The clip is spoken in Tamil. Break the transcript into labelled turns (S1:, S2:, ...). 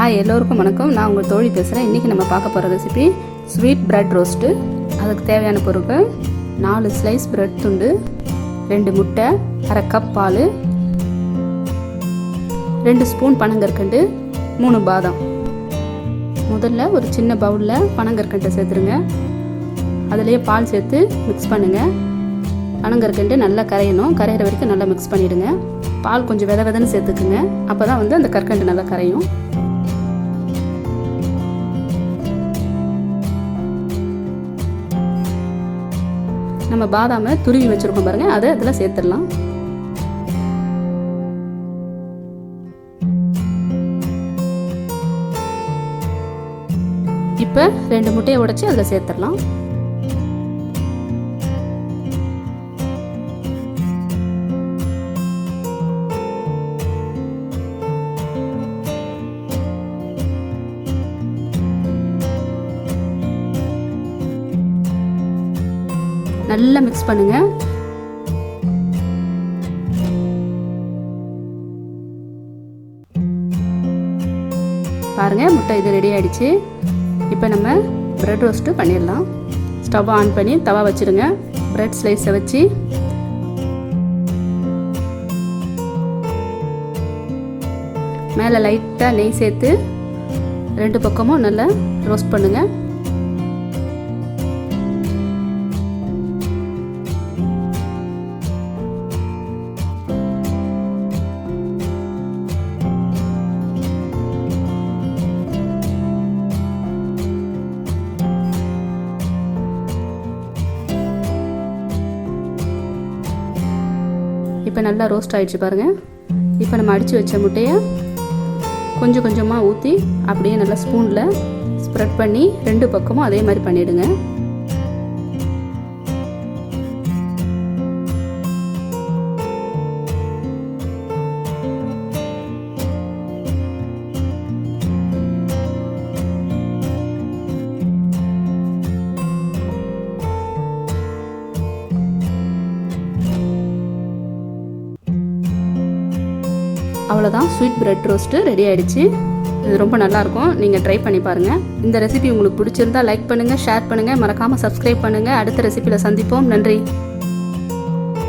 S1: ஹாய் எல்லோருக்கும் வணக்கம். நான் உங்கள் தோழி பேசுகிறேன். இன்றைக்கி நம்ம பார்க்க போகிற ரெசிபி ஸ்வீட் பிரெட் ரோஸ்ட்டு. அதுக்கு தேவையான பொருட்கள் 4 ஸ்லைஸ் பிரெட் துண்டு, 2 முட்டை, அரை கப் பால், 2 ஸ்பூன் பனங்கற்கண்டு, 3 பாதாம். முதல்ல ஒரு சின்ன பவுலில் பனங்கற்கண்டை சேர்த்துருங்க. அதிலேயே பால் சேர்த்து மிக்ஸ் பண்ணுங்கள். பனங்கற்கண்டு நல்லா கரையணும். கரையிற வரைக்கும் நல்லா மிக்ஸ் பண்ணிவிடுங்க. பால் கொஞ்சம் விதன்னு சேர்த்துக்குங்க. அப்போ தான் அந்த கற்கண்டு நல்லா கரையும். நம்ம பாதாமை துருவி வச்சுருக்கோம் பாருங்கள், அதை அதில் சேர்த்துடலாம். இப்போ 2 முட்டையை உடைச்சி அதில் சேர்த்துடலாம். நல்லா மிக்ஸ் பண்ணுங்க. பாருங்க, முட்டை இது ரெடி ஆயிடுச்சு. இப்போ நம்ம பிரெட் ரோஸ்ட் பண்ணிடலாம். ஸ்டவ் ஆன் பண்ணி தவா வச்சிருங்க. பிரெட் ஸ்லைஸை வச்சு மேலே லைட்டாக நெய் சேர்த்து 2 பக்கமும் நல்லா ரோஸ்ட் பண்ணுங்க. இப்போ நல்லா ரோஸ்ட் ஆகிடுச்சு பாருங்கள். இப்போ நம்ம அடித்து வச்ச முட்டையை கொஞ்சம் கொஞ்சமாக ஊற்றி அப்படியே நல்லா ஸ்பூனில் ஸ்ப்ரெட் பண்ணி 2 பக்கமும் அதே மாதிரி பண்ணிவிடுங்க. அவ்வளோதான், ஸ்வீட் பிரெட் ரோஸ்ட்டு ரெடி ஆகிடுச்சு. இது ரொம்ப நல்லாயிருக்கும். நீங்கள் ட்ரை பண்ணி பாருங்கள். இந்த ரெசிபி உங்களுக்கு பிடிச்சிருந்தா லைக் பண்ணுங்கள், ஷேர் பண்ணுங்கள், மறக்காமல் சப்ஸ்கிரைப் பண்ணுங்கள். அடுத்த ரெசிபியில் சந்திப்போம். நன்றி.